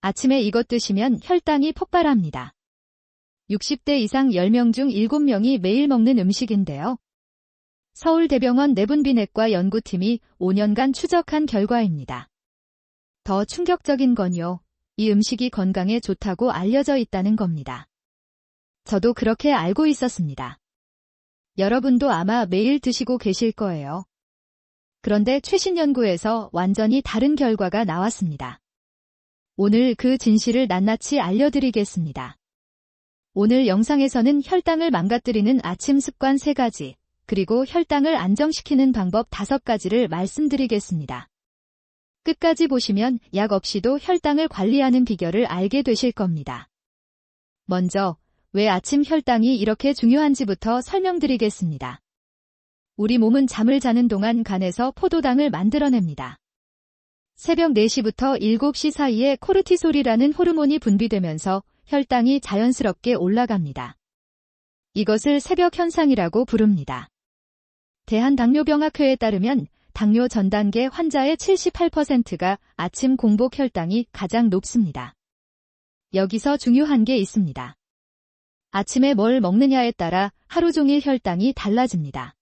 아침에 이것 드시면 혈당이 폭발합니다. 60대 이상 10명 중 7명이 매일 먹는 음식인데요. 서울대병원 내분비내과 연구팀이 5년간 추적한 결과입니다. 더 충격적인 건요, 이 음식이 건강에 좋다고 알려져 있다는 겁니다. 저도 그렇게 알고 있었습니다. 여러분도 아마 매일 드시고 계실 거예요. 그런데 최신 연구에서 완전히 다른 결과가 나왔습니다. 오늘 그 진실을 낱낱이 알려드리겠습니다. 오늘 영상에서는 혈당을 망가뜨리는 아침 습관 3가지, 그리고 혈당을 안정시키는 방법 5가지를 말씀드리겠습니다. 끝까지 보시면 약 없이도 혈당을 관리하는 비결을 알게 되실 겁니다. 먼저, 왜 아침 혈당이 이렇게 중요한지부터 설명드리겠습니다. 우리 몸은 잠을 자는 동안 간에서 포도당을 만들어냅니다. 새벽 4시부터 7시 사이에 코르티솔이라는 호르몬이 분비되면서 혈당이 자연스럽게 올라갑니다. 이것을 새벽 현상이라고 부릅니다. 대한당뇨병학회에 따르면 당뇨 전 단계 환자의 78%가 아침 공복 혈당이 가장 높습니다. 여기서 중요한 게 있습니다. 아침에 뭘 먹느냐에 따라 하루 종일 혈당이 달라집니다.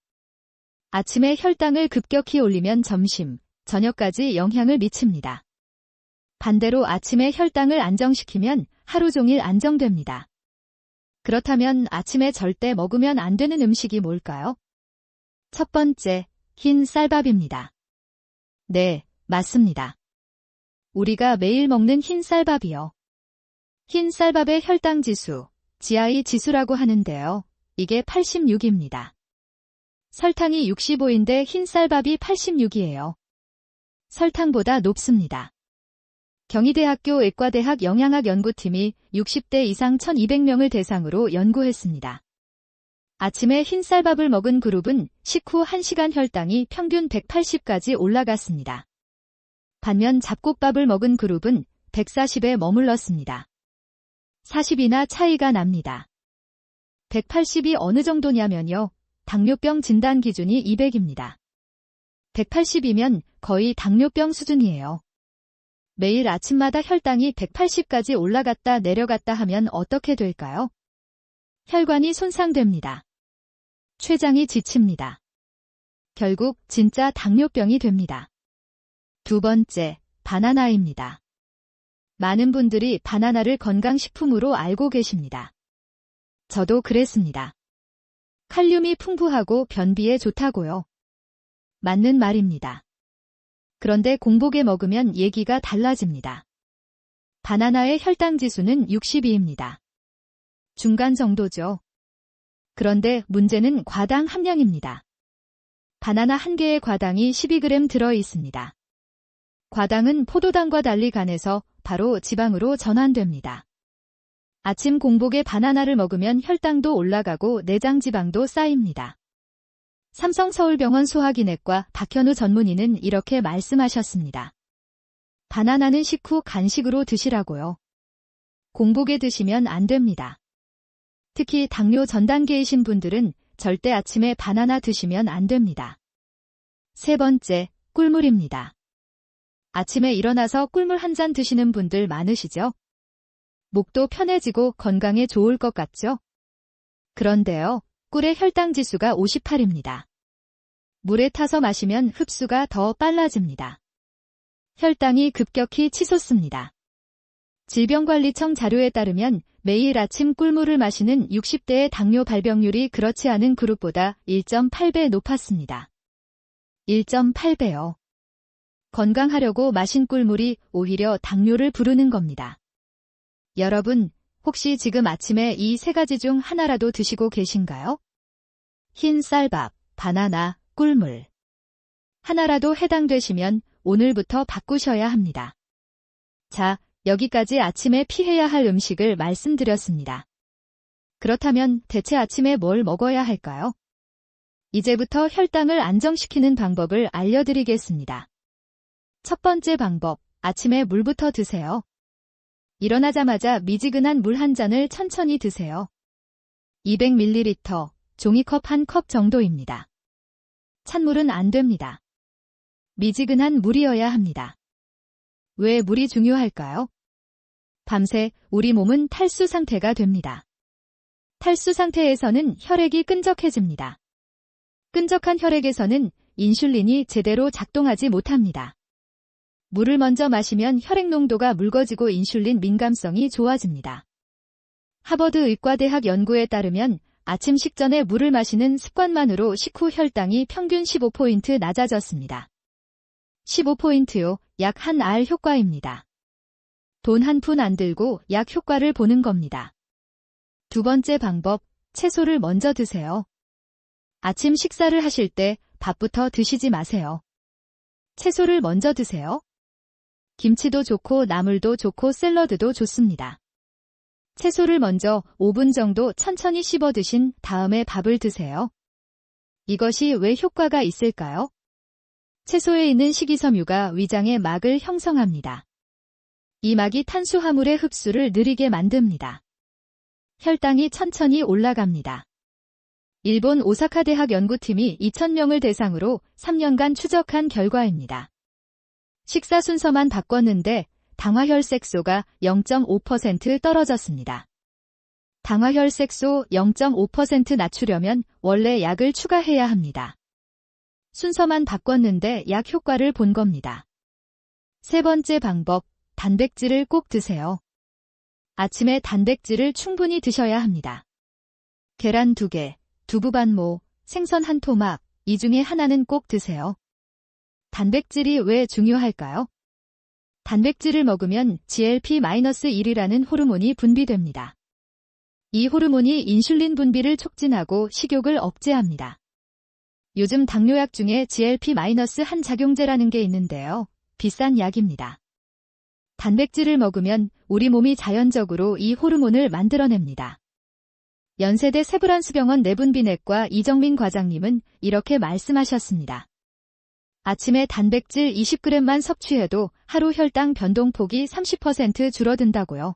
아침에 혈당을 급격히 올리면 점심, 저녁까지 영향을 미칩니다. 반대로 아침에 혈당을 안정시키면 하루 종일 안정됩니다. 그렇다면 아침에 절대 먹으면 안 되는 음식이 뭘까요? 첫 번째, 흰 쌀밥입니다. 네, 맞습니다. 우리가 매일 먹는 흰 쌀밥이요. 흰 쌀밥의 혈당 지수, GI 지수라고 하는데요. 이게 86입니다. 설탕이 65인데 흰 쌀밥이 86이에요. 설탕보다 높습니다. 경희대학교 의과대학 영양학 연구팀이 60대 이상 1200명을 대상으로 연구했습니다. 아침에 흰 쌀밥을 먹은 그룹은 식후 1시간 혈당이 평균 180까지 올라갔습니다. 반면 잡곡밥을 먹은 그룹은 140에 머물렀습니다. 40이나 차이가 납니다. 180이 어느 정도냐면요. 당뇨병 진단 기준이 200입니다. 180이면 거의 당뇨병 수준이에요. 매일 아침마다 혈당이 180까지 올라갔다 내려갔다 하면 어떻게 될까요? 혈관이 손상됩니다. 췌장이 지칩니다. 결국 진짜 당뇨병이 됩니다. 두 번째, 바나나입니다. 많은 분들이 바나나를 건강식품으로 알고 계십니다. 저도 그랬습니다. 칼륨이 풍부하고 변비에 좋다고요. 맞는 말입니다. 그런데 공복에 먹으면 얘기가 달라집니다. 바나나의 혈당 지수는 62입니다. 중간 정도죠. 그런데 문제는 과당 함량입니다. 바나나 한 개의 과당이 12g 들어 있습니다. 과당은 포도당과 달리 간에서 바로 지방으로 전환됩니다. 아침 공복에 바나나를 먹으면 혈당도 올라가고 내장 지방도 쌓입니다. 삼성서울병원 소화기내과 박현우 전문의는 이렇게 말씀하셨습니다. 바나나는 식후 간식으로 드시라고요. 공복에 드시면 안 됩니다. 특히 당뇨 전 단계이신 분들은 절대 아침에 바나나 드시면 안 됩니다. 세 번째, 꿀물입니다. 아침에 일어나서 꿀물 한 잔 드시는 분들 많으시죠? 목도 편해지고 건강에 좋을 것 같죠? 그런데요, 꿀의 혈당 지수가 58입니다. 물에 타서 마시면 흡수가 더 빨라집니다. 혈당이 급격히 치솟습니다. 질병관리청 자료에 따르면 매일 아침 꿀물을 마시는 60대의 당뇨 발병률이 그렇지 않은 그룹보다 1.8배 높았습니다. 1.8배요. 건강하려고 마신 꿀물이 오히려 당뇨를 부르는 겁니다. 여러분, 혹시 지금 아침에 이 3가지 중 하나라도 드시고 계신가요? 흰 쌀밥, 바나나, 꿀물. 하나라도 해당되시면 오늘부터 바꾸셔야 합니다. 자, 여기까지 아침에 피해야 할 음식을 말씀드렸습니다. 그렇다면 대체 아침에 뭘 먹어야 할까요? 이제부터 혈당을 안정시키는 방법을 알려드리겠습니다. 첫 번째 방법, 아침에 물부터 드세요. 일어나자마자 미지근한 물 한 잔을 천천히 드세요. 200ml, 종이컵 1컵 정도입니다. 찬물은 안 됩니다. 미지근한 물이어야 합니다. 왜 물이 중요할까요? 밤새 우리 몸은 탈수 상태가 됩니다. 탈수 상태에서는 혈액이 끈적해집니다. 끈적한 혈액에서는 인슐린이 제대로 작동하지 못합니다. 물을 먼저 마시면 혈액 농도가 묽어지고 인슐린 민감성이 좋아집니다. 하버드 의과대학 연구에 따르면 아침 식전에 물을 마시는 습관만으로 식후 혈당이 평균 15포인트 낮아졌습니다. 15포인트요, 약 한 알 효과입니다. 돈 한 푼 안 들고 약 효과를 보는 겁니다. 두 번째 방법, 채소를 먼저 드세요. 아침 식사를 하실 때 밥부터 드시지 마세요. 채소를 먼저 드세요. 김치도 좋고 나물도 좋고 샐러드도 좋습니다. 채소를 먼저 5분 정도 천천히 씹어 드신 다음에 밥을 드세요. 이것이 왜 효과가 있을까요? 채소에 있는 식이섬유가 위장의 막을 형성합니다. 이 막이 탄수화물의 흡수를 느리게 만듭니다. 혈당이 천천히 올라갑니다. 일본 오사카 대학 연구팀이 2,000명을 대상으로 3년간 추적한 결과입니다. 식사 순서만 바꿨는데 당화혈색소가 0.5% 떨어졌습니다. 당화혈색소 0.5% 낮추려면 원래 약을 추가해야 합니다. 순서만 바꿨는데 약 효과를 본 겁니다. 세 번째 방법, 단백질을 꼭 드세요. 아침에 단백질을 충분히 드셔야 합니다. 계란 2개, 두부 반모, 생선 한 토막, 이 중에 하나는 꼭 드세요. 단백질이 왜 중요할까요? 단백질을 먹으면 GLP-1이라는 호르몬이 분비됩니다. 이 호르몬이 인슐린 분비를 촉진하고 식욕을 억제합니다. 요즘 당뇨약 중에 GLP-1 작용제라는 게 있는데요. 비싼 약입니다. 단백질을 먹으면 우리 몸이 자연적으로 이 호르몬을 만들어냅니다. 연세대 세브란스병원 내분비내과 이정민 과장님은 이렇게 말씀하셨습니다. 아침에 단백질 20g만 섭취해도 하루 혈당 변동폭이 30% 줄어든다고요.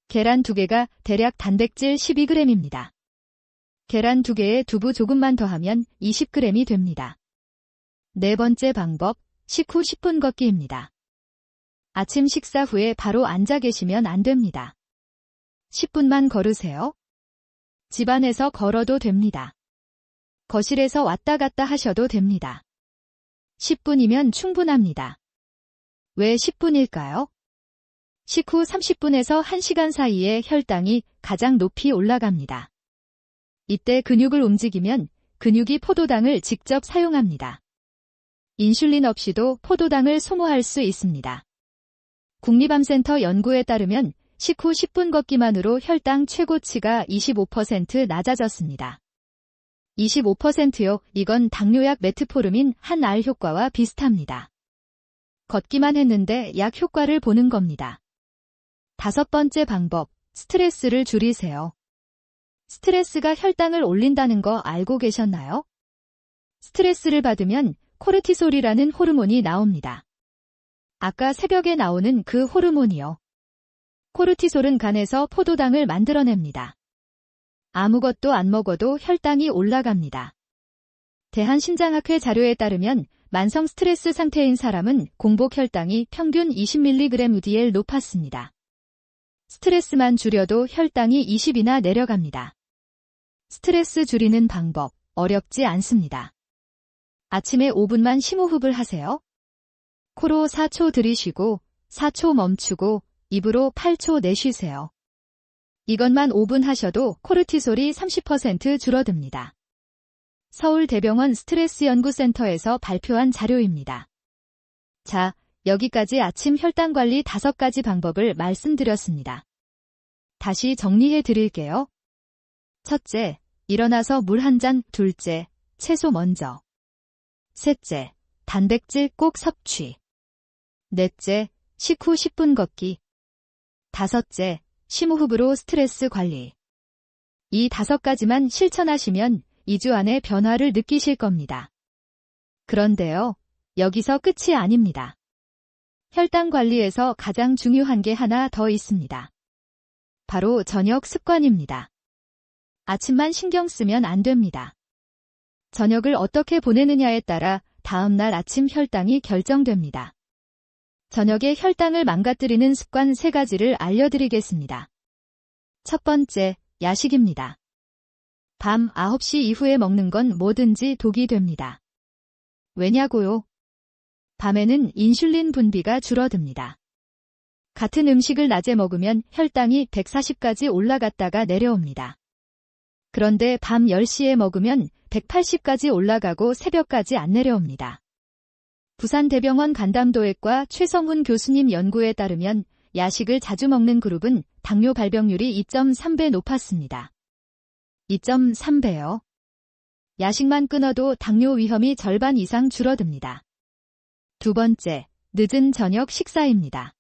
계란 2개가 대략 단백질 12g입니다. 계란 2개에 두부 조금만 더하면 20g이 됩니다. 네 번째 방법, 식후 10분 걷기입니다. 아침 식사 후에 바로 앉아 계시면 안 됩니다. 10분만 걸으세요. 집 안에서 걸어도 됩니다. 거실에서 왔다 갔다 하셔도 됩니다. 10분이면 충분합니다. 왜 10분일까요? 식후 30분에서 1시간 사이에 혈당이 가장 높이 올라갑니다. 이때 근육을 움직이면 근육이 포도당을 직접 사용합니다. 인슐린 없이도 포도당을 소모할 수 있습니다. 국립암센터 연구에 따르면 식후 10분 걷기만으로 혈당 최고치가 25% 낮아졌습니다. 25%요. 이건 당뇨약 메트포르민 한 알 효과와 비슷합니다. 걷기만 했는데 약 효과를 보는 겁니다. 다섯 번째 방법, 스트레스를 줄이세요. 스트레스가 혈당을 올린다는 거 알고 계셨나요? 스트레스를 받으면 코르티솔이라는 호르몬이 나옵니다. 아까 새벽에 나오는 그 호르몬이요. 코르티솔은 간에서 포도당을 만들어냅니다. 아무것도 안 먹어도 혈당이 올라갑니다. 대한심장학회 자료에 따르면 만성 스트레스 상태인 사람은 공복 혈당이 평균 20mg/dl 높았습니다. 스트레스만 줄여도 혈당이 20이나 내려갑니다. 스트레스 줄이는 방법, 어렵지 않습니다. 아침에 5분만 심호흡을 하세요. 코로 4초 들이쉬고 4초 멈추고 입으로 8초 내쉬세요. 이것만 5분 하셔도 코르티솔이 30% 줄어듭니다. 서울대병원 스트레스연구센터에서 발표한 자료입니다. 자, 여기까지 아침 혈당 관리 5가지 방법을 말씀드렸습니다. 다시 정리해 드릴게요. 첫째, 일어나서 물 한 잔. 둘째, 채소 먼저. 셋째, 단백질 꼭 섭취. 넷째, 식후 10분 걷기. 다섯째, 심호흡으로 스트레스 관리. 이 5가지만 실천하시면 2주 안에 변화를 느끼실 겁니다. 그런데요, 여기서 끝이 아닙니다. 혈당 관리에서 가장 중요한 게 하나 더 있습니다. 바로 저녁 습관입니다. 아침만 신경 쓰면 안 됩니다. 저녁을 어떻게 보내느냐에 따라 다음날 아침 혈당이 결정됩니다. 저녁에 혈당을 망가뜨리는 습관 3가지를 알려드리겠습니다. 첫 번째, 야식입니다. 밤 9시 이후에 먹는 건 뭐든지 독이 됩니다. 왜냐고요? 밤에는 인슐린 분비가 줄어듭니다. 같은 음식을 낮에 먹으면 혈당이 140까지 올라갔다가 내려옵니다. 그런데 밤 10시에 먹으면 180까지 올라가고 새벽까지 안 내려옵니다. 부산대병원 간담도액과 최성훈 교수님 연구에 따르면 야식을 자주 먹는 그룹은 당뇨 발병률이 2.3배 높았습니다. 2.3배요. 야식만 끊어도 당뇨 위험이 절반 이상 줄어듭니다. 두 번째, 늦은 저녁 식사입니다.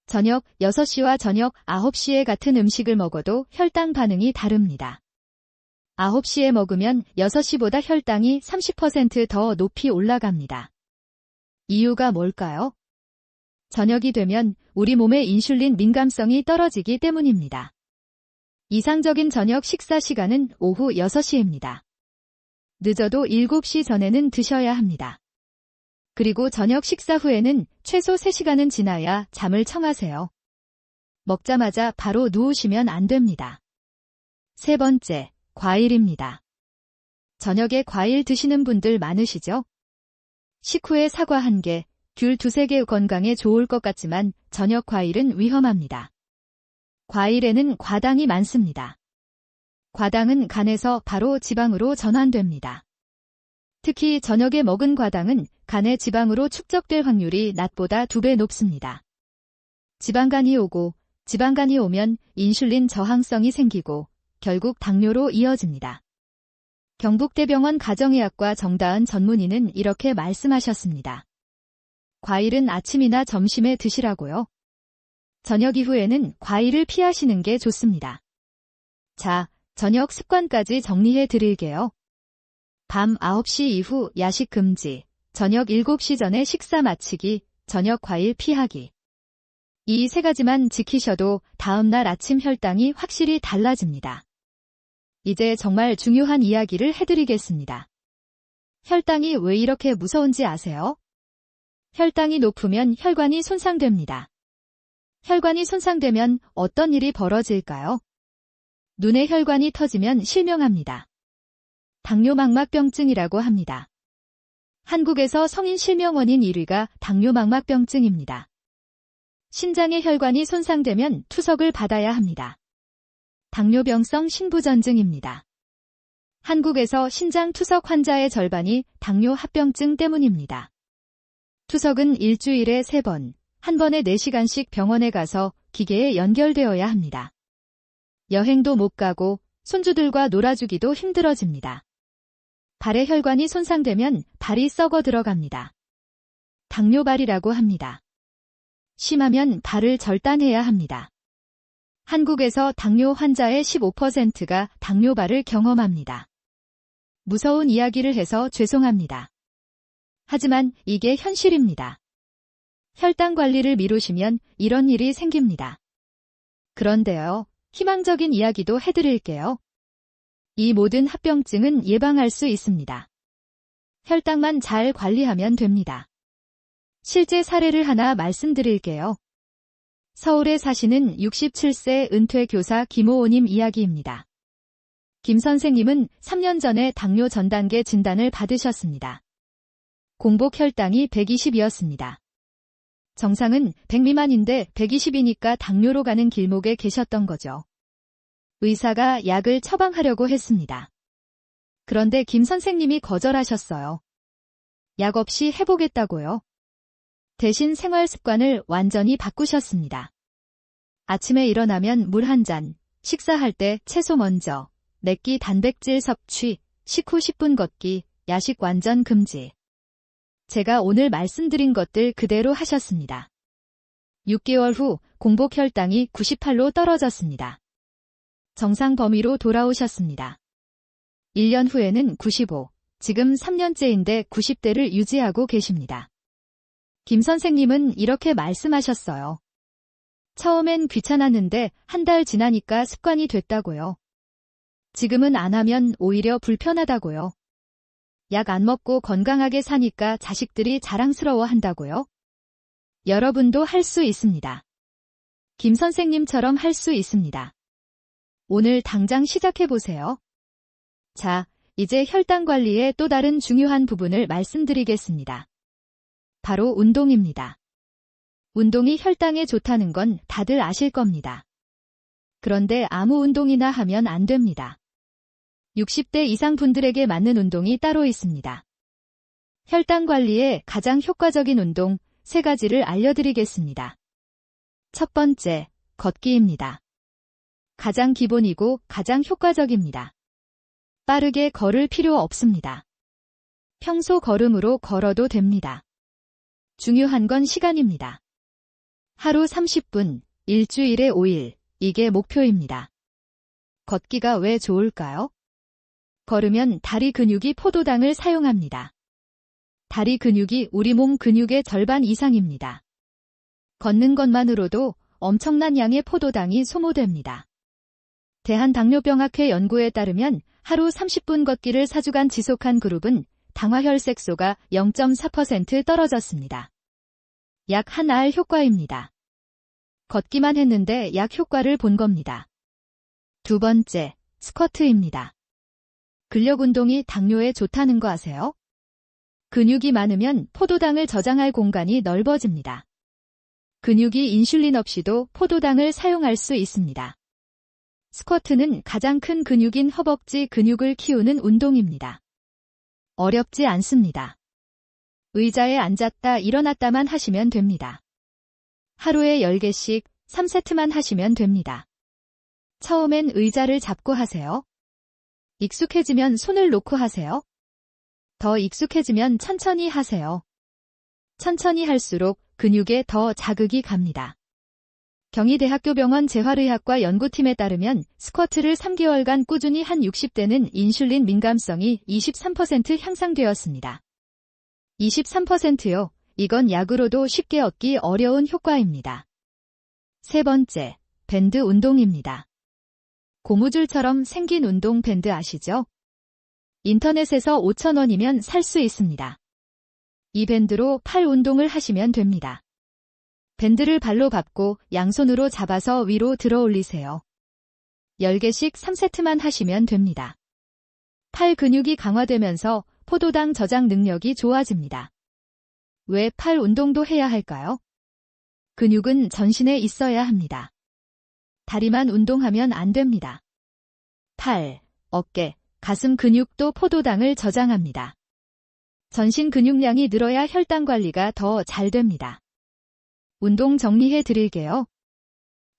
저녁 6시와 저녁 9시에 같은 음식을 먹어도 혈당 반응이 다릅니다. 9시에 먹으면 6시보다 혈당이 30% 더 높이 올라갑니다. 이유가 뭘까요? 저녁이 되면 우리 몸의 인슐린 민감성이 떨어지기 때문입니다. 이상적인 저녁 식사 시간은 오후 6시입니다. 늦어도 7시 전에는 드셔야 합니다. 그리고 저녁 식사 후에는 최소 3시간은 지나야 잠을 청하세요. 먹자마자 바로 누우시면 안 됩니다. 세 번째, 과일입니다. 저녁에 과일 드시는 분들 많으시죠? 식후에 사과 1개, 귤 2-3개 건강에 좋을 것 같지만 저녁 과일은 위험합니다. 과일에는 과당이 많습니다. 과당은 간에서 바로 지방으로 전환됩니다. 특히 저녁에 먹은 과당은 간의 지방으로 축적될 확률이 낮보다 2배 높습니다. 지방간이 오면 인슐린 저항성이 생기고 결국 당뇨로 이어집니다. 경북대병원 가정의학과 정다은 전문의는 이렇게 말씀하셨습니다. 과일은 아침이나 점심에 드시라고요. 저녁 이후에는 과일을 피하시는 게 좋습니다. 자, 저녁 습관까지 정리해 드릴게요. 밤 9시 이후 야식 금지, 저녁 7시 전에 식사 마치기, 저녁 과일 피하기. 이 3가지만 지키셔도 다음날 아침 혈당이 확실히 달라집니다. 이제 정말 중요한 이야기를 해드리겠습니다. 혈당이 왜 이렇게 무서운지 아세요? 혈당이 높으면 혈관이 손상됩니다. 혈관이 손상되면 어떤 일이 벌어질까요? 눈의 혈관이 터지면 실명합니다. 당뇨망막병증이라고 합니다. 한국에서 성인 실명 원인 1위가 당뇨망막병증입니다. 신장의 혈관이 손상되면 투석을 받아야 합니다. 당뇨병성 신부전증입니다. 한국에서 신장 투석 환자의 절반이 당뇨 합병증 때문입니다. 투석은 일주일에 3번, 한 번에 4시간씩 병원에 가서 기계에 연결되어야 합니다. 여행도 못 가고 손주들과 놀아주기도 힘들어집니다. 발의 혈관이 손상되면 발이 썩어 들어갑니다. 당뇨발이라고 합니다. 심하면 발을 절단해야 합니다. 한국에서 당뇨 환자의 15%가 당뇨발을 경험합니다. 무서운 이야기를 해서 죄송합니다. 하지만 이게 현실입니다. 혈당 관리를 미루시면 이런 일이 생깁니다. 그런데요, 희망적인 이야기도 해드릴게요. 이 모든 합병증은 예방할 수 있습니다. 혈당만 잘 관리하면 됩니다. 실제 사례를 하나 말씀드릴게요. 서울에 사시는 67세 은퇴 교사 김호호님 이야기입니다. 김 선생님은 3년 전에 당뇨 전단계 진단을 받으셨습니다. 공복 혈당이 120이었습니다. 정상은 100 미만인데 120이니까 당뇨로 가는 길목에 계셨던 거죠. 의사가 약을 처방하려고 했습니다. 그런데 김 선생님이 거절하셨어요. 약 없이 해보겠다고요. 대신 생활 습관을 완전히 바꾸셨습니다. 아침에 일어나면 물 1잔, 식사할 때 채소 먼저, 맵기 단백질 섭취, 식후 10분 걷기, 야식 완전 금지. 제가 오늘 말씀드린 것들 그대로 하셨습니다. 6개월 후 공복 혈당이 98로 떨어졌습니다. 정상 범위로 돌아오셨습니다. 1년 후에는 95, 지금 3년째인데 90대를 유지하고 계십니다. 김 선생님은 이렇게 말씀하셨어요. 처음엔 귀찮았는데 한 달 지나니까 습관이 됐다고요. 지금은 안 하면 오히려 불편하다고요. 약 안 먹고 건강하게 사니까 자식들이 자랑스러워 한다고요. 여러분도 할 수 있습니다. 김 선생님처럼 할 수 있습니다. 오늘 당장 시작해보세요. 자, 이제 혈당 관리의 또 다른 중요한 부분을 말씀드리겠습니다. 바로 운동입니다. 운동이 혈당에 좋다는 건 다들 아실 겁니다. 그런데 아무 운동이나 하면 안 됩니다. 60대 이상 분들에게 맞는 운동이 따로 있습니다. 혈당 관리에 가장 효과적인 운동 3가지를 알려드리겠습니다. 첫 번째, 걷기입니다. 가장 기본이고 가장 효과적입니다. 빠르게 걸을 필요 없습니다. 평소 걸음으로 걸어도 됩니다. 중요한 건 시간입니다. 하루 30분, 일주일에 5일, 이게 목표입니다. 걷기가 왜 좋을까요? 걸으면 다리 근육이 포도당을 사용합니다. 다리 근육이 우리 몸 근육의 절반 이상입니다. 걷는 것만으로도 엄청난 양의 포도당이 소모됩니다. 대한당뇨병학회 연구에 따르면 하루 30분 걷기를 4주간 지속한 그룹은 당화혈색소가 0.4% 떨어졌습니다. 약 한 알 효과입니다. 걷기만 했는데 약 효과를 본 겁니다. 두 번째, 스쿼트입니다. 근력 운동이 당뇨에 좋다는 거 아세요? 근육이 많으면 포도당을 저장할 공간이 넓어집니다. 근육이 인슐린 없이도 포도당을 사용할 수 있습니다. 스쿼트는 가장 큰 근육인 허벅지 근육을 키우는 운동입니다. 어렵지 않습니다. 의자에 앉았다 일어났다만 하시면 됩니다. 하루에 10개씩 3세트만 하시면 됩니다. 처음엔 의자를 잡고 하세요. 익숙해지면 손을 놓고 하세요. 더 익숙해지면 천천히 하세요. 천천히 할수록 근육에 더 자극이 갑니다. 경희대학교병원 재활의학과 연구팀에 따르면 스쿼트를 3개월간 꾸준히 한 60대는 인슐린 민감성이 23% 향상되었습니다. 23%요? 이건 약으로도 쉽게 얻기 어려운 효과입니다. 세 번째, 밴드 운동입니다. 고무줄처럼 생긴 운동 밴드 아시죠? 인터넷에서 5,000원이면 살 수 있습니다. 이 밴드로 팔 운동을 하시면 됩니다. 밴드를 발로 밟고 양손으로 잡아서 위로 들어 올리세요. 10개씩 3세트만 하시면 됩니다. 팔 근육이 강화되면서 포도당 저장 능력이 좋아집니다. 왜 팔 운동도 해야 할까요? 근육은 전신에 있어야 합니다. 다리만 운동하면 안 됩니다. 팔, 어깨, 가슴 근육도 포도당을 저장합니다. 전신 근육량이 늘어야 혈당 관리가 더 잘 됩니다. 운동 정리해 드릴게요.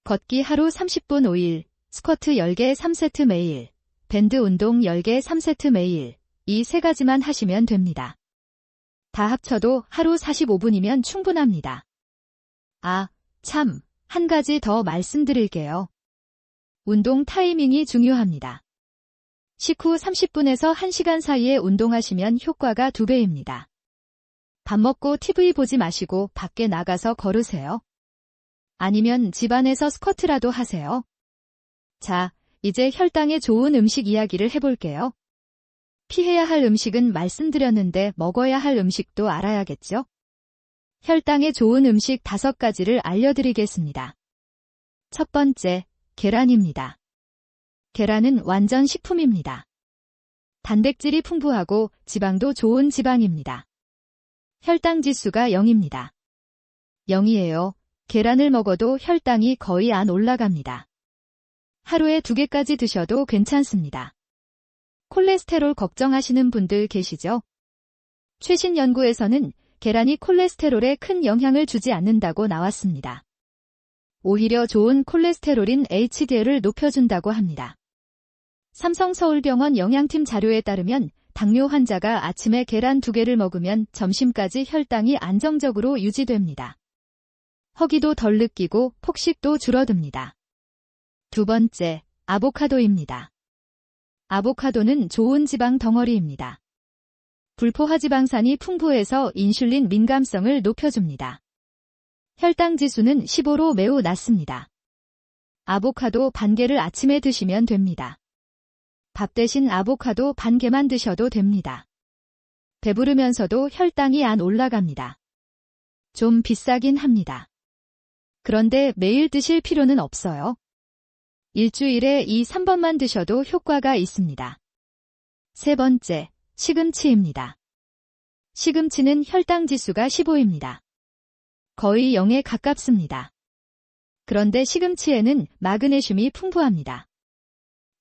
걷기 하루 30분 5일, 스쿼트 10개 3세트 매일, 밴드 운동 10개 3세트 매일, 이 3가지만 하시면 됩니다. 다 합쳐도 하루 45분이면 충분합니다. 아, 참, 한 가지 더 말씀드릴게요. 운동 타이밍이 중요합니다. 식후 30분에서 1시간 사이에 운동하시면 효과가 2배입니다. 밥 먹고 TV 보지 마시고 밖에 나가서 걸으세요. 아니면 집안에서 스쿼트라도 하세요. 자, 이제 혈당에 좋은 음식 이야기를 해볼게요. 피해야 할 음식은 말씀드렸는데 먹어야 할 음식도 알아야겠죠? 혈당에 좋은 음식 5가지를 알려드리겠습니다. 첫 번째, 계란입니다. 계란은 완전 식품입니다. 단백질이 풍부하고 지방도 좋은 지방입니다. 혈당 지수가 0입니다. 0이에요. 계란을 먹어도 혈당이 거의 안 올라갑니다. 하루에 2개까지 드셔도 괜찮습니다. 콜레스테롤 걱정하시는 분들 계시죠? 최신 연구에서는 계란이 콜레스테롤에 큰 영향을 주지 않는다고 나왔습니다. 오히려 좋은 콜레스테롤인 HDL을 높여준다고 합니다. 삼성서울병원 영양팀 자료에 따르면 당뇨 환자가 아침에 계란 2개를 먹으면 점심까지 혈당이 안정적으로 유지됩니다. 허기도 덜 느끼고 폭식도 줄어듭니다. 두 번째, 아보카도입니다. 아보카도는 좋은 지방 덩어리입니다. 불포화지방산이 풍부해서 인슐린 민감성을 높여줍니다. 혈당 지수는 15로 매우 낮습니다. 아보카도 반 개를 아침에 드시면 됩니다. 밥 대신 아보카도 반 개만 드셔도 됩니다. 배부르면서도 혈당이 안 올라갑니다. 좀 비싸긴 합니다. 그런데 매일 드실 필요는 없어요. 일주일에 이 3번만 드셔도 효과가 있습니다. 세 번째, 시금치입니다. 시금치는 혈당 지수가 15입니다. 거의 0에 가깝습니다. 그런데 시금치에는 마그네슘이 풍부합니다.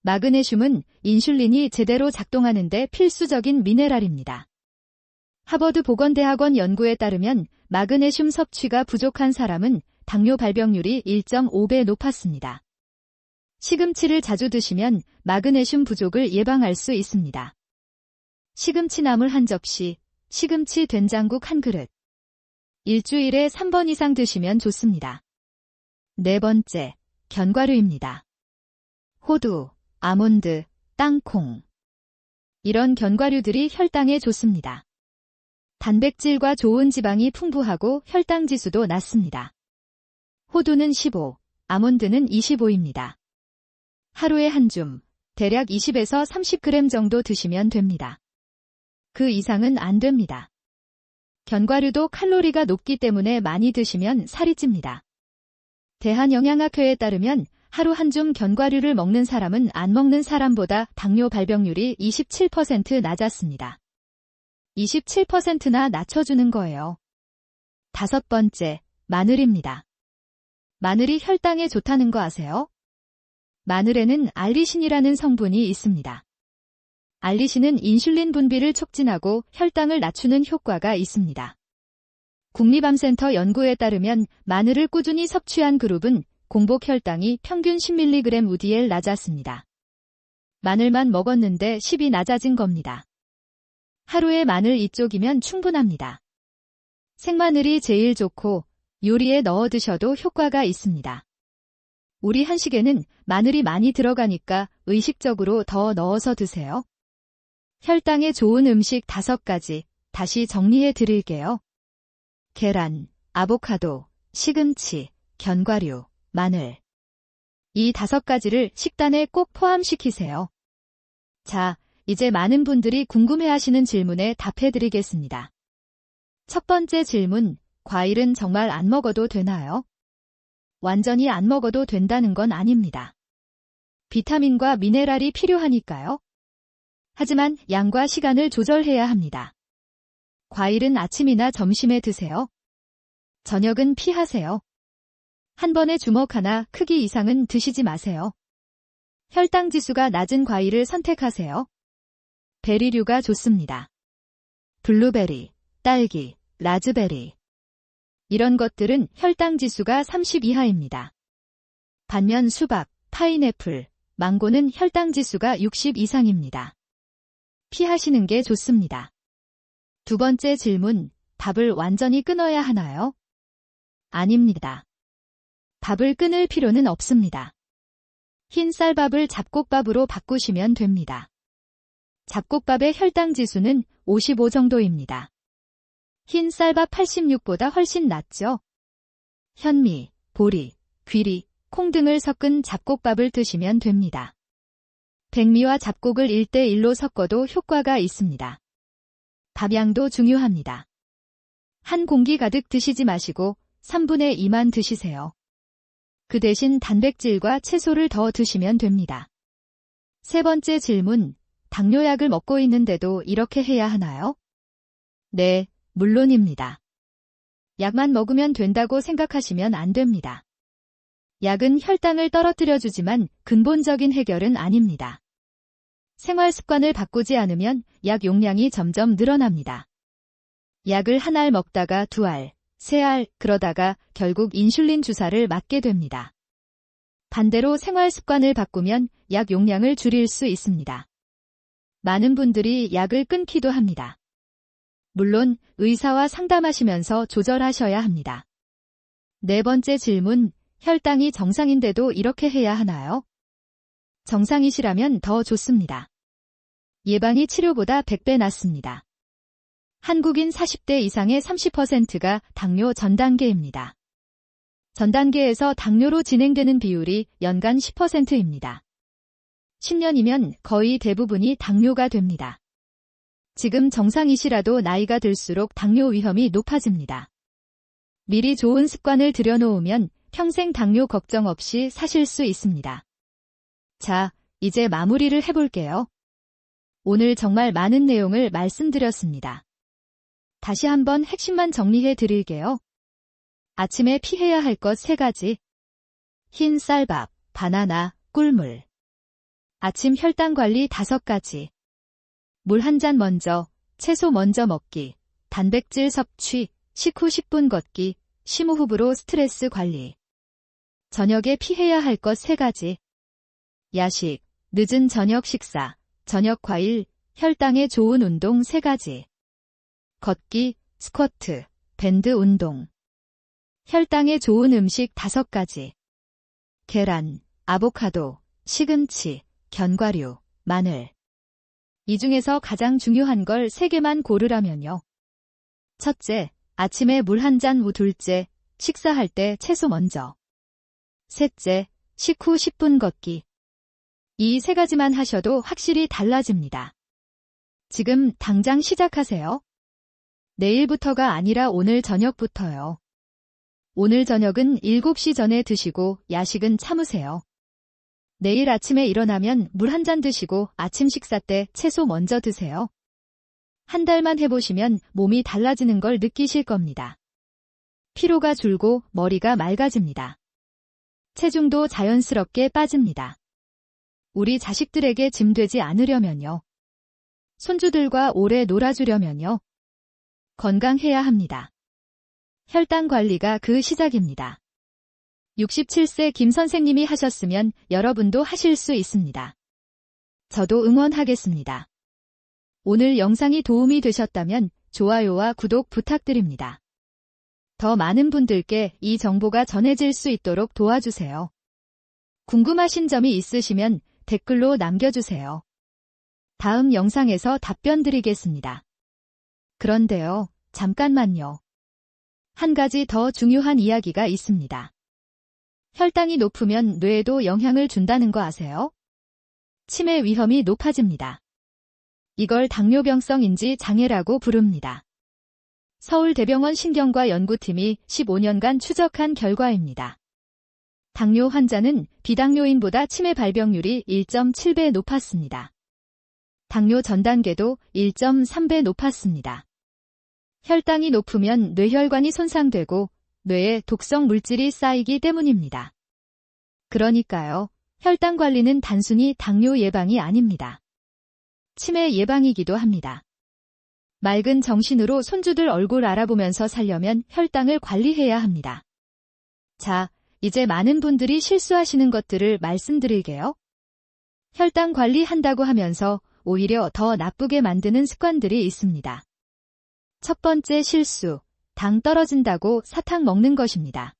마그네슘은 인슐린이 제대로 작동하는 데 필수적인 미네랄입니다. 하버드 보건대학원 연구에 따르면 마그네슘 섭취가 부족한 사람은 당뇨 발병률이 1.5배 높았습니다. 시금치를 자주 드시면 마그네슘 부족을 예방할 수 있습니다. 시금치 나물 한 접시, 시금치 된장국 한 그릇. 일주일에 3번 이상 드시면 좋습니다. 네 번째, 견과류입니다. 호두, 아몬드, 땅콩. 이런 견과류들이 혈당에 좋습니다. 단백질과 좋은 지방이 풍부하고 혈당 지수도 낮습니다. 호두는 15, 아몬드는 25입니다. 하루에 한 줌, 대략 20에서 30g 정도 드시면 됩니다. 그 이상은 안 됩니다. 견과류도 칼로리가 높기 때문에 많이 드시면 살이 찝니다. 대한영양학회에 따르면 하루 한 줌 견과류를 먹는 사람은 안 먹는 사람보다 당뇨 발병률이 27% 낮았습니다. 27%나 낮춰주는 거예요. 다섯 번째, 마늘입니다. 마늘이 혈당에 좋다는 거 아세요? 마늘에는 알리신이라는 성분이 있습니다. 알리신은 인슐린 분비를 촉진하고 혈당을 낮추는 효과가 있습니다. 국립암센터 연구에 따르면 마늘을 꾸준히 섭취한 그룹은 공복 혈당이 평균 10mg UDL 낮았습니다. 마늘만 먹었는데 10이 낮아진 겁니다. 하루에 마늘 2쪽이면 충분합니다. 생마늘이 제일 좋고 요리에 넣어 드셔도 효과가 있습니다. 우리 한식에는 마늘이 많이 들어가니까 의식적으로 더 넣어서 드세요. 혈당에 좋은 음식 5가지 다시 정리해 드릴게요. 계란, 아보카도, 시금치, 견과류, 마늘. 이 5가지를 식단에 꼭 포함시키세요. 자, 이제 많은 분들이 궁금해하시는 질문에 답해드리겠습니다. 첫 번째 질문, 과일은 정말 안 먹어도 되나요? 완전히 안 먹어도 된다는 건 아닙니다. 비타민과 미네랄이 필요하니까요. 하지만 양과 시간을 조절해야 합니다. 과일은 아침이나 점심에 드세요. 저녁은 피하세요. 한 번에 주먹 하나 크기 이상은 드시지 마세요. 혈당 지수가 낮은 과일을 선택하세요. 베리류가 좋습니다. 블루베리, 딸기, 라즈베리. 이런 것들은 혈당 지수가 30 이하입니다. 반면 수박, 파인애플, 망고는 혈당 지수가 60 이상입니다. 피하시는 게 좋습니다. 두 번째 질문, 밥을 완전히 끊어야 하나요? 아닙니다. 밥을 끊을 필요는 없습니다. 흰 쌀밥을 잡곡밥으로 바꾸시면 됩니다. 잡곡밥의 혈당 지수는 55 정도입니다. 흰 쌀밥 86보다 훨씬 낮죠? 현미, 보리, 귀리, 콩 등을 섞은 잡곡밥을 드시면 됩니다. 백미와 잡곡을 1:1로 섞어도 효과가 있습니다. 밥양도 중요합니다. 한 공기 가득 드시지 마시고 3분의 2만 드시세요. 그 대신 단백질과 채소를 더 드시면 됩니다. 세 번째 질문, 당뇨약을 먹고 있는데도 이렇게 해야 하나요? 네, 물론입니다. 약만 먹으면 된다고 생각하시면 안 됩니다. 약은 혈당을 떨어뜨려주지만 근본적인 해결은 아닙니다. 생활 습관을 바꾸지 않으면 약 용량이 점점 늘어납니다. 약을 한 알 먹다가 2알, 3알, 그러다가 결국 인슐린 주사를 맞게 됩니다. 반대로 생활 습관을 바꾸면 약 용량을 줄일 수 있습니다. 많은 분들이 약을 끊기도 합니다. 물론 의사와 상담하시면서 조절하셔야 합니다. 네 번째 질문, 혈당이 정상인데도 이렇게 해야 하나요? 정상이시라면 더 좋습니다. 예방이 치료보다 100배 낫습니다. 한국인 40대 이상의 30%가 당뇨 전 단계입니다. 전 단계에서 당뇨로 진행되는 비율이 연간 10%입니다. 10년이면 거의 대부분이 당뇨가 됩니다. 지금 정상이시라도 나이가 들수록 당뇨 위험이 높아집니다. 미리 좋은 습관을 들여놓으면 평생 당뇨 걱정 없이 사실 수 있습니다. 자, 이제 마무리를 해볼게요. 오늘 정말 많은 내용을 말씀드렸습니다. 다시 한번 핵심만 정리해 드릴게요. 아침에 피해야 할 것 3가지. 흰 쌀밥, 바나나, 꿀물. 아침 혈당 관리 5가지. 물 한 잔 먼저, 채소 먼저 먹기, 단백질 섭취, 식후 10분 걷기, 심호흡으로 스트레스 관리. 저녁에 피해야 할 것 3가지. 야식, 늦은 저녁 식사, 저녁 과일, 혈당에 좋은 운동 3가지. 걷기, 스쿼트, 밴드 운동. 혈당에 좋은 음식 5가지. 계란, 아보카도, 시금치, 견과류, 마늘. 이 중에서 가장 중요한 걸 3개만 고르라면요. 첫째, 아침에 물 한 잔 후. 둘째, 식사할 때 채소 먼저. 셋째, 식후 10분 걷기. 이 3가지만 하셔도 확실히 달라집니다. 지금 당장 시작하세요. 내일부터가 아니라 오늘 저녁부터요. 오늘 저녁은 7시 전에 드시고 야식은 참으세요. 내일 아침에 일어나면 물 한 잔 드시고 아침 식사 때 채소 먼저 드세요. 한 달만 해보시면 몸이 달라지는 걸 느끼실 겁니다. 피로가 줄고 머리가 맑아집니다. 체중도 자연스럽게 빠집니다. 우리 자식들에게 짐 되지 않으려면요. 손주들과 오래 놀아주려면요. 건강해야 합니다. 혈당 관리가 그 시작입니다. 67세 김 선생님이 하셨으면 여러분도 하실 수 있습니다. 저도 응원하겠습니다. 오늘 영상이 도움이 되셨다면 좋아요와 구독 부탁드립니다. 더 많은 분들께 이 정보가 전해질 수 있도록 도와주세요. 궁금하신 점이 있으시면 댓글로 남겨주세요. 다음 영상에서 답변 드리겠습니다. 그런데요, 잠깐만요. 한 가지 더 중요한 이야기가 있습니다. 혈당이 높으면 뇌에도 영향을 준다는 거 아세요? 치매 위험이 높아집니다. 이걸 당뇨병성 인지 장애라고 부릅니다. 서울대병원 신경과 연구팀이 15년간 추적한 결과입니다. 당뇨 환자는 비당뇨인보다 치매 발병률이 1.7배 높았습니다. 당뇨 전 단계도 1.3배 높았습니다. 혈당이 높으면 뇌혈관이 손상되고 뇌에 독성 물질이 쌓이기 때문입니다. 그러니까요, 혈당 관리는 단순히 당뇨 예방이 아닙니다. 치매 예방이기도 합니다. 맑은 정신으로 손주들 얼굴 알아보면서 살려면 혈당을 관리해야 합니다. 자, 이제 많은 분들이 실수하시는 것들을 말씀드릴게요. 혈당 관리한다고 하면서 오히려 더 나쁘게 만드는 습관들이 있습니다. 첫 번째 실수, 당 떨어진다고 사탕 먹는 것입니다.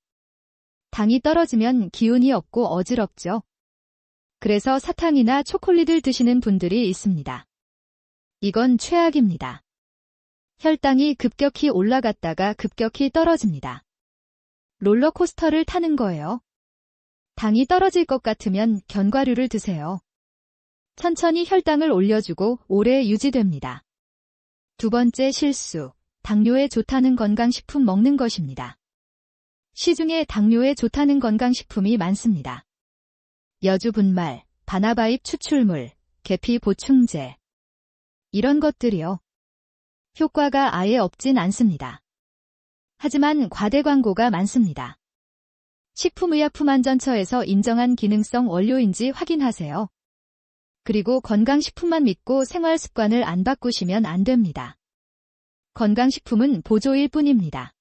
당이 떨어지면 기운이 없고 어지럽죠. 그래서 사탕이나 초콜릿을 드시는 분들이 있습니다. 이건 최악입니다. 혈당이 급격히 올라갔다가 급격히 떨어집니다. 롤러코스터를 타는 거예요. 당이 떨어질 것 같으면 견과류를 드세요. 천천히 혈당을 올려주고 오래 유지됩니다. 두 번째 실수, 당뇨에 좋다는 건강식품 먹는 것입니다. 시중에 당뇨에 좋다는 건강식품이 많습니다. 여주 분말, 바나바잎 추출물, 계피 보충제. 이런 것들이요. 효과가 아예 없진 않습니다. 하지만 과대 광고가 많습니다. 식품의약품안전처에서 인정한 기능성 원료인지 확인하세요. 그리고 건강식품만 믿고 생활습관을 안 바꾸시면 안 됩니다. 건강식품은 보조일 뿐입니다.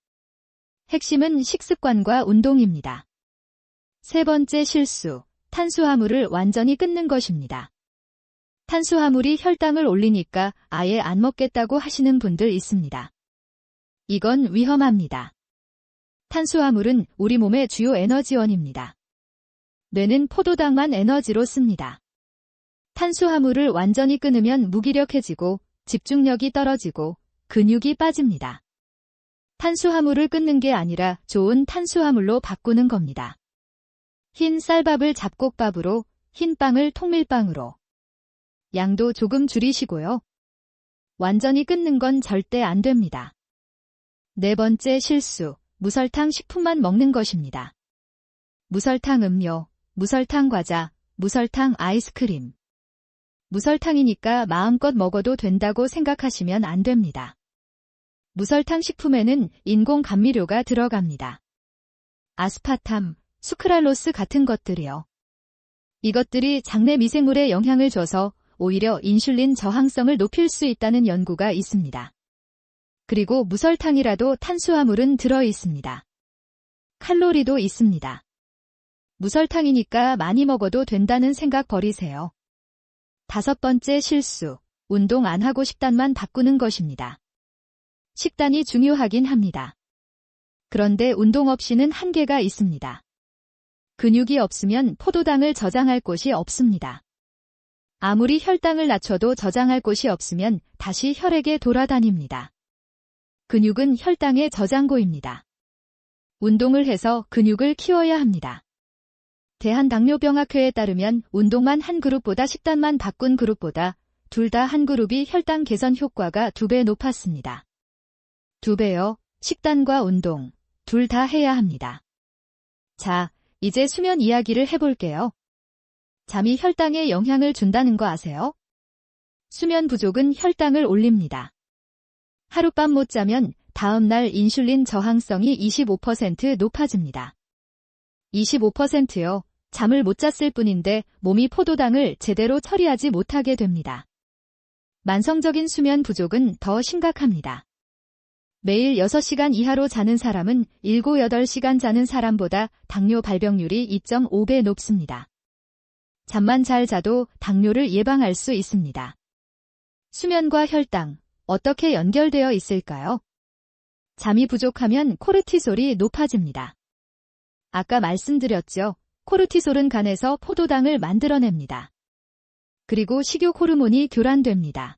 핵심은 식습관과 운동입니다. 세 번째 실수, 탄수화물을 완전히 끊는 것입니다. 탄수화물이 혈당을 올리니까 아예 안 먹겠다고 하시는 분들 있습니다. 이건 위험합니다. 탄수화물은 우리 몸의 주요 에너지원입니다. 뇌는 포도당만 에너지로 씁니다. 탄수화물을 완전히 끊으면 무기력해지고 집중력이 떨어지고 근육이 빠집니다. 탄수화물을 끊는 게 아니라 좋은 탄수화물로 바꾸는 겁니다. 흰 쌀밥을 잡곡밥으로, 흰 빵을 통밀빵으로. 양도 조금 줄이시고요. 완전히 끊는 건 절대 안 됩니다. 네 번째 실수, 무설탕 식품만 먹는 것입니다. 무설탕 음료, 무설탕 과자, 무설탕 아이스크림. 무설탕이니까 마음껏 먹어도 된다고 생각하시면 안 됩니다. 무설탕 식품에는 인공 감미료가 들어갑니다. 아스파탐, 수크랄로스 같은 것들이요. 이것들이 장내 미생물에 영향을 줘서 오히려 인슐린 저항성을 높일 수 있다는 연구가 있습니다. 그리고 무설탕이라도 탄수화물은 들어 있습니다. 칼로리도 있습니다. 무설탕이니까 많이 먹어도 된다는 생각 버리세요. 5번째 실수, 운동 안 하고 식단만 바꾸는 것입니다. 식단이 중요하긴 합니다. 그런데 운동 없이는 한계가 있습니다. 근육이 없으면 포도당을 저장할 곳이 없습니다. 아무리 혈당을 낮춰도 저장할 곳이 없으면 다시 혈액에 돌아다닙니다. 근육은 혈당의 저장고입니다. 운동을 해서 근육을 키워야 합니다. 대한당뇨병학회에 따르면 운동만 한 그룹보다 식단만 바꾼 그룹보다 둘 다 한 그룹이 혈당 개선 효과가 2배 높았습니다. 2배요. 식단과 운동, 둘 다 해야 합니다. 자, 이제 수면 이야기를 해볼게요. 잠이 혈당에 영향을 준다는 거 아세요? 수면 부족은 혈당을 올립니다. 하룻밤 못 자면 다음날 인슐린 저항성이 25% 높아집니다. 25%요. 잠을 못 잤을 뿐인데 몸이 포도당을 제대로 처리하지 못하게 됩니다. 만성적인 수면 부족은 더 심각합니다. 매일 6시간 이하로 자는 사람은 7, 8시간 자는 사람보다 당뇨 발병률이 2.5배 높습니다. 잠만 잘 자도 당뇨를 예방할 수 있습니다. 수면과 혈당, 어떻게 연결되어 있을까요? 잠이 부족하면 코르티솔이 높아집니다. 아까 말씀드렸죠. 코르티솔은 간에서 포도당을 만들어냅니다. 그리고 식욕 호르몬이 교란됩니다.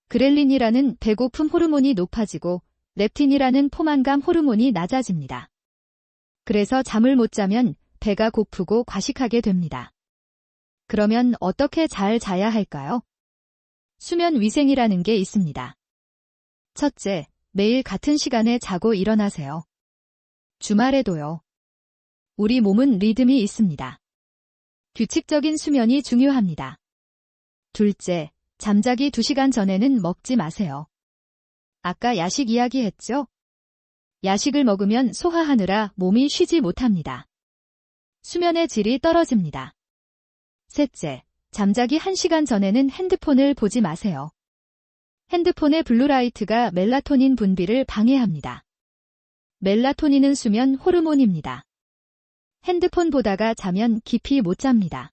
그렐린이라는 배고픔 호르몬이 높아지고 렙틴이라는 포만감 호르몬이 낮아집니다. 그래서 잠을 못 자면 배가 고프고 과식하게 됩니다. 그러면 어떻게 잘 자야 할까요? 수면 위생이라는 게 있습니다. 첫째, 매일 같은 시간에 자고 일어나세요. 주말에도요. 우리 몸은 리듬이 있습니다. 규칙적인 수면이 중요합니다. 둘째, 잠자기 2시간 전에는 먹지 마세요. 아까 야식 이야기했죠? 야식을 먹으면 소화하느라 몸이 쉬지 못합니다. 수면의 질이 떨어집니다. 셋째, 잠자기 1시간 전에는 핸드폰을 보지 마세요. 핸드폰의 블루라이트가 멜라토닌 분비를 방해합니다. 멜라토닌은 수면 호르몬입니다. 핸드폰 보다가 자면 깊이 못 잡니다.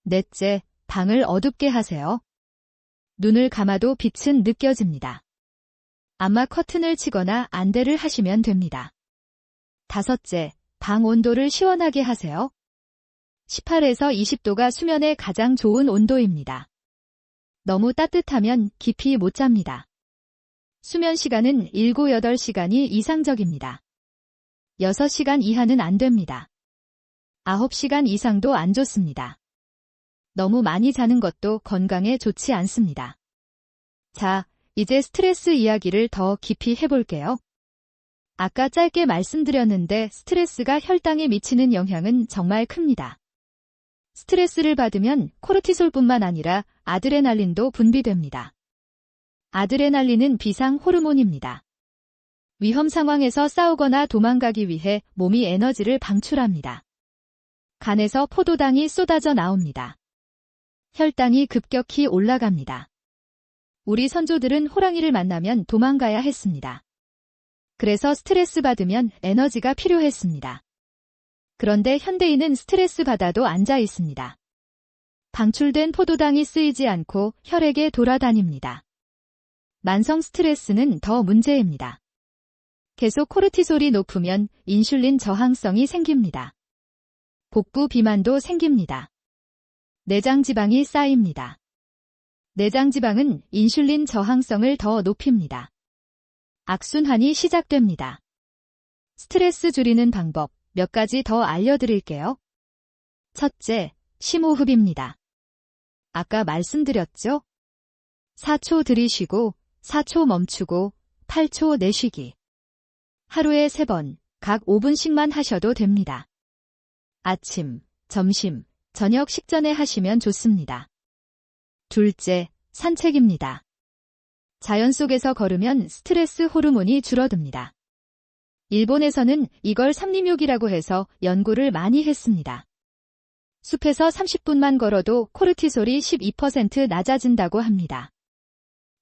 넷째, 방을 어둡게 하세요. 눈을 감아도 빛은 느껴집니다. 암막 커튼을 치거나 안대를 하시면 됩니다. 다섯째, 방 온도를 시원하게 하세요. 18에서 20도가 수면에 가장 좋은 온도입니다. 너무 따뜻하면 깊이 못 잡니다. 수면 시간은 7, 8시간이 이상적입니다. 6시간 이하는 안 됩니다. 9시간 이상도 안 좋습니다. 너무 많이 자는 것도 건강에 좋지 않습니다. 자, 이제 스트레스 이야기를 더 깊이 해볼게요. 아까 짧게 말씀드렸는데 스트레스가 혈당에 미치는 영향은 정말 큽니다. 스트레스를 받으면 코르티솔뿐만 아니라 아드레날린도 분비됩니다. 아드레날린은 비상 호르몬입니다. 위험 상황에서 싸우거나 도망가기 위해 몸이 에너지를 방출합니다. 간에서 포도당이 쏟아져 나옵니다. 혈당이 급격히 올라갑니다. 우리 선조들은 호랑이를 만나면 도망가야 했습니다. 그래서 스트레스 받으면 에너지가 필요했습니다. 그런데 현대인은 스트레스 받아도 앉아 있습니다. 방출된 포도당이 쓰이지 않고 혈액에 돌아다닙니다. 만성 스트레스는 더 문제입니다. 계속 코르티솔이 높으면 인슐린 저항성이 생깁니다. 복부 비만도 생깁니다. 내장 지방이 쌓입니다. 내장 지방은 인슐린 저항성을 더 높입니다. 악순환이 시작됩니다. 스트레스 줄이는 방법 몇 가지 더 알려드릴게요. 첫째, 심호흡입니다. 아까 말씀드렸죠? 4초 들이쉬고 4초 멈추고 8초 내쉬기. 하루에 3번, 각 5분씩만 하셔도 됩니다. 아침, 점심, 저녁 식전에 하시면 좋습니다. 둘째, 산책입니다. 자연 속에서 걸으면 스트레스 호르몬이 줄어듭니다. 일본에서는 이걸 삼림욕이라고 해서 연구를 많이 했습니다. 숲에서 30분만 걸어도 코르티솔이 12% 낮아진다고 합니다.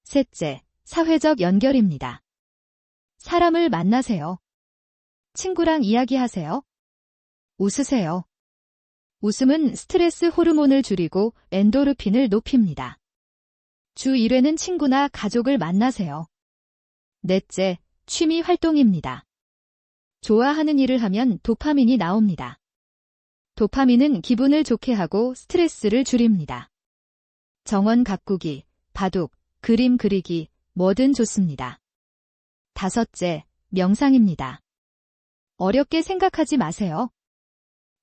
셋째, 사회적 연결입니다. 사람을 만나세요. 친구랑 이야기하세요. 웃으세요. 웃음은 스트레스 호르몬을 줄이고 엔도르핀을 높입니다. 주 1회는 친구나 가족을 만나세요. 넷째, 취미 활동입니다. 좋아하는 일을 하면 도파민이 나옵니다. 도파민은 기분을 좋게 하고 스트레스를 줄입니다. 정원 가꾸기, 바둑, 그림 그리기, 뭐든 좋습니다. 다섯째, 명상입니다. 어렵게 생각하지 마세요.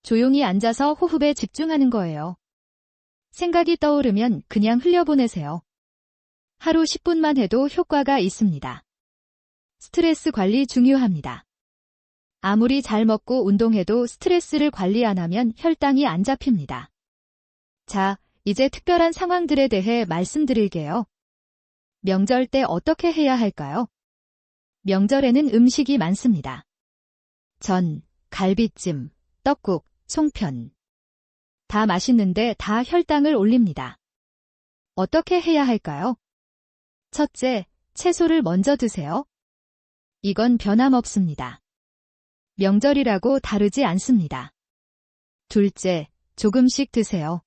조용히 앉아서 호흡에 집중하는 거예요. 생각이 떠오르면 그냥 흘려보내세요. 하루 10분만 해도 효과가 있습니다. 스트레스 관리 중요합니다. 아무리 잘 먹고 운동해도 스트레스를 관리 안 하면 혈당이 안 잡힙니다. 자, 이제 특별한 상황들에 대해 말씀드릴게요. 명절 때 어떻게 해야 할까요? 명절에는 음식이 많습니다. 전, 갈비찜, 떡국, 송편. 다 맛있는데 다 혈당을 올립니다. 어떻게 해야 할까요? 첫째, 채소를 먼저 드세요. 이건 변함없습니다. 명절이라고 다르지 않습니다. 둘째, 조금씩 드세요.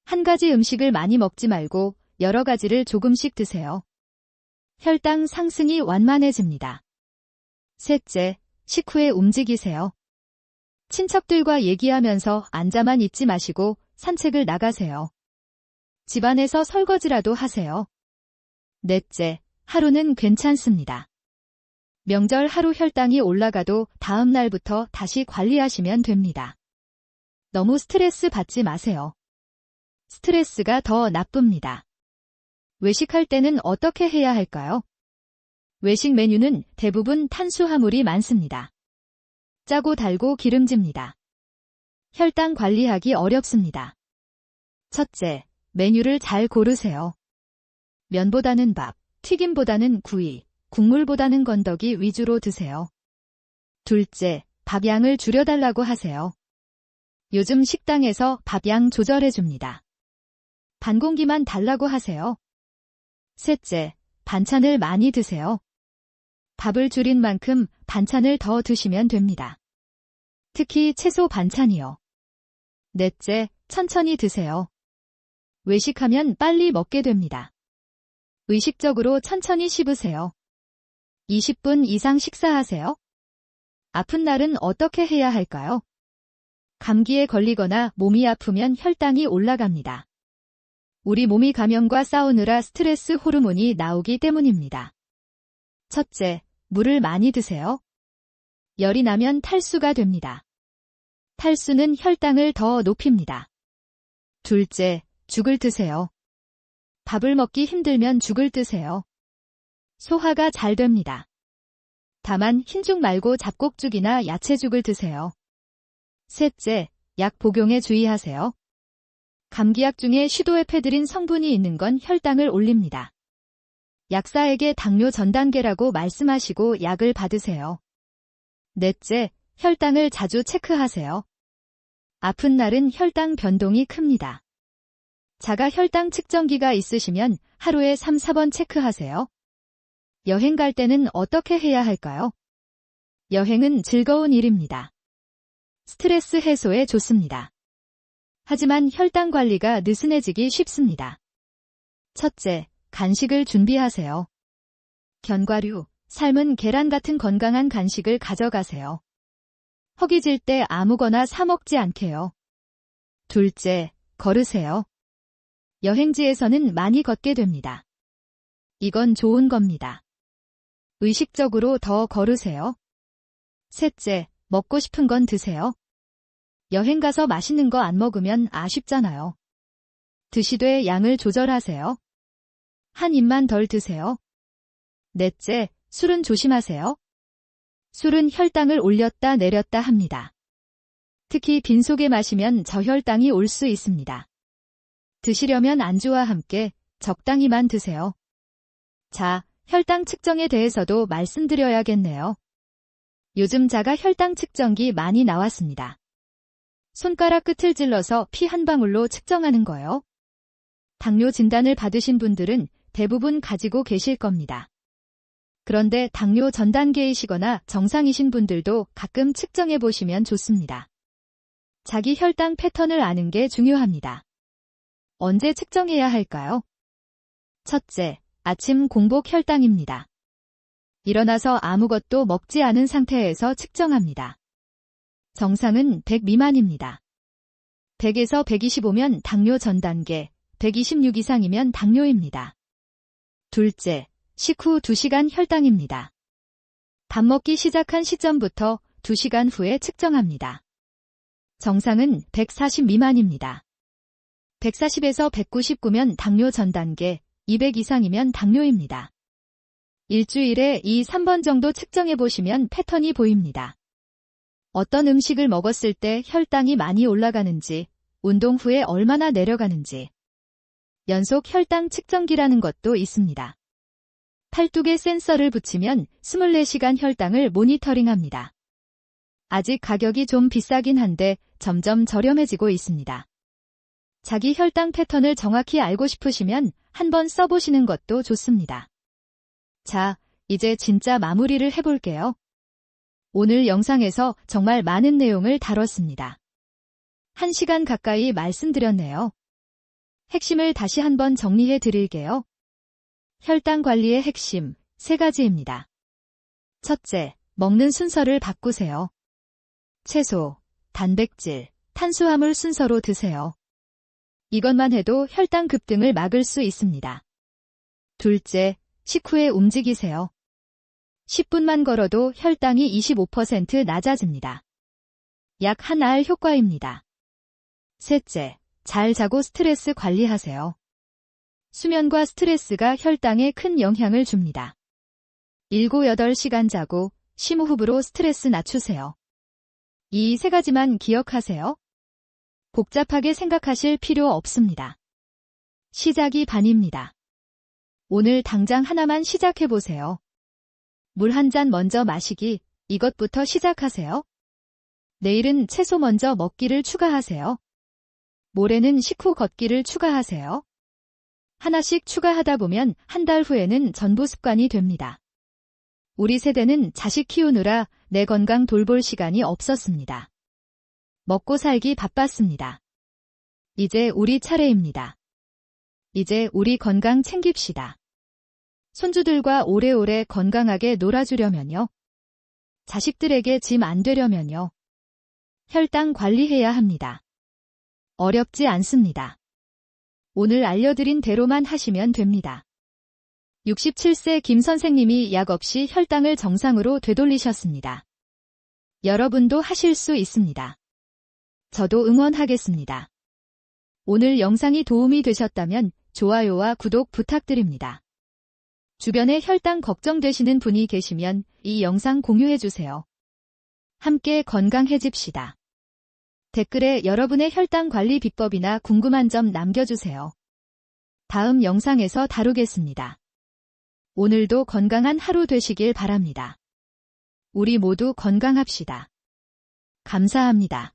한 가지 음식을 많이 먹지 말고 여러 가지를 조금씩 드세요. 혈당 상승이 완만해집니다. 셋째, 식후에 움직이세요. 친척들과 얘기하면서 앉아만 있지 마시고 산책을 나가세요. 집안에서 설거지라도 하세요. 넷째, 하루는 괜찮습니다. 명절 하루 혈당이 올라가도 다음 날부터 다시 관리하시면 됩니다. 너무 스트레스 받지 마세요. 스트레스가 더 나쁩니다. 외식할 때는 어떻게 해야 할까요? 외식 메뉴는 대부분 탄수화물이 많습니다. 짜고 달고 기름집니다. 혈당 관리하기 어렵습니다. 첫째, 메뉴를 잘 고르세요. 면보다는 밥, 튀김보다는 구이, 국물보다는 건더기 위주로 드세요. 둘째, 밥양을 줄여달라고 하세요. 요즘 식당에서 밥양 조절해줍니다. 반 공기만 달라고 하세요. 셋째, 반찬을 많이 드세요. 밥을 줄인 만큼 반찬을 더 드시면 됩니다. 특히 채소 반찬이요. 넷째, 천천히 드세요. 외식하면 빨리 먹게 됩니다. 의식적으로 천천히 씹으세요. 20분 이상 식사하세요. 아픈 날은 어떻게 해야 할까요? 감기에 걸리거나 몸이 아프면 혈당이 올라갑니다. 우리 몸이 감염과 싸우느라 스트레스 호르몬이 나오기 때문입니다. 첫째, 물을 많이 드세요. 열이 나면 탈수가 됩니다. 탈수는 혈당을 더 높입니다. 둘째, 죽을 드세요. 밥을 먹기 힘들면 죽을 드세요. 소화가 잘 됩니다. 다만 흰죽 말고 잡곡죽이나 야채죽을 드세요. 셋째, 약 복용에 주의하세요. 감기약 중에 시도에페드린 성분이 있는 건 혈당을 올립니다. 약사에게 당뇨 전 단계라고 말씀하시고 약을 받으세요. 넷째, 혈당을 자주 체크하세요. 아픈 날은 혈당 변동이 큽니다. 자가 혈당 측정기가 있으시면 하루에 3, 4번 체크하세요. 여행 갈 때는 어떻게 해야 할까요? 여행은 즐거운 일입니다. 스트레스 해소에 좋습니다. 하지만 혈당 관리가 느슨해지기 쉽습니다. 첫째, 간식을 준비하세요. 견과류, 삶은 계란 같은 건강한 간식을 가져가세요. 허기질 때 아무거나 사 먹지 않게요. 둘째, 걸으세요. 여행지에서는 많이 걷게 됩니다. 이건 좋은 겁니다. 의식적으로 더 걸으세요. 셋째, 먹고 싶은 건 드세요. 여행 가서 맛있는 거 안 먹으면 아쉽잖아요. 드시되 양을 조절하세요. 한 입만 덜 드세요. 넷째, 술은 조심하세요. 술은 혈당을 올렸다 내렸다 합니다. 특히 빈속에 마시면 저혈당이 올 수 있습니다. 드시려면 안주와 함께 적당히만 드세요. 자, 혈당 측정에 대해서도 말씀드려야겠네요. 요즘 자가 혈당 측정기 많이 나왔습니다. 손가락 끝을 찔러서 피 한 방울로 측정하는 거요. 당뇨 진단을 받으신 분들은 대부분 가지고 계실 겁니다. 그런데 당뇨 전 단계이시거나 정상이신 분들도 가끔 측정해 보시면 좋습니다. 자기 혈당 패턴을 아는 게 중요합니다. 언제 측정해야 할까요? 첫째, 아침 공복 혈당입니다. 일어나서 아무것도 먹지 않은 상태에서 측정합니다. 정상은 100 미만입니다. 100에서 125면 당뇨 전 단계, 126 이상이면 당뇨입니다. 둘째, 식후 2시간 혈당입니다. 밥 먹기 시작한 시점부터 2시간 후에 측정합니다. 정상은 140 미만입니다. 140에서 199면 당뇨 전 단계, 200 이상이면 당뇨입니다. 일주일에 2-3번 정도 측정해 보시면 패턴이 보입니다. 어떤 음식을 먹었을 때 혈당이 많이 올라가는지, 운동 후에 얼마나 내려가는지. 연속 혈당 측정기라는 것도 있습니다. 팔뚝에 센서를 붙이면 24시간 혈당을 모니터링합니다. 아직 가격이 좀 비싸긴 한데 점점 저렴해지고 있습니다. 자기 혈당 패턴을 정확히 알고 싶으시면 한번 써보시는 것도 좋습니다. 자, 이제 진짜 마무리를 해볼게요. 오늘 영상에서 정말 많은 내용을 다뤘습니다. 1시간 가까이 말씀드렸네요. 핵심을 다시 한번 정리해 드릴게요. 혈당 관리의 핵심 3가지입니다. 첫째, 먹는 순서를 바꾸세요. 채소, 단백질, 탄수화물 순서로 드세요. 이것만 해도 혈당 급등을 막을 수 있습니다. 둘째, 식후에 움직이세요. 10분만 걸어도 혈당이 25% 낮아집니다. 약 한 알 효과입니다. 셋째, 잘 자고 스트레스 관리하세요. 수면과 스트레스가 혈당에 큰 영향을 줍니다. 7-8시간 자고 심호흡으로 스트레스 낮추세요. 이 3가지만 기억하세요. 복잡하게 생각하실 필요 없습니다. 시작이 반입니다. 오늘 당장 하나만 시작해보세요. 물 한 잔 먼저 마시기, 이것부터 시작하세요. 내일은 채소 먼저 먹기를 추가하세요. 모레는 식후 걷기를 추가하세요. 하나씩 추가하다 보면 한 달 후에는 전부 습관이 됩니다. 우리 세대는 자식 키우느라 내 건강 돌볼 시간이 없었습니다. 먹고 살기 바빴습니다. 이제 우리 차례입니다. 이제 우리 건강 챙깁시다. 손주들과 오래오래 건강하게 놀아주려면요. 자식들에게 짐 안 되려면요. 혈당 관리해야 합니다. 어렵지 않습니다. 오늘 알려드린 대로만 하시면 됩니다. 67세 김 선생님이 약 없이 혈당을 정상으로 되돌리셨습니다. 여러분도 하실 수 있습니다. 저도 응원하겠습니다. 오늘 영상이 도움이 되셨다면 좋아요와 구독 부탁드립니다. 주변에 혈당 걱정되시는 분이 계시면 이 영상 공유해주세요. 함께 건강해집시다. 댓글에 여러분의 혈당 관리 비법이나 궁금한 점 남겨주세요. 다음 영상에서 다루겠습니다. 오늘도 건강한 하루 되시길 바랍니다. 우리 모두 건강합시다. 감사합니다.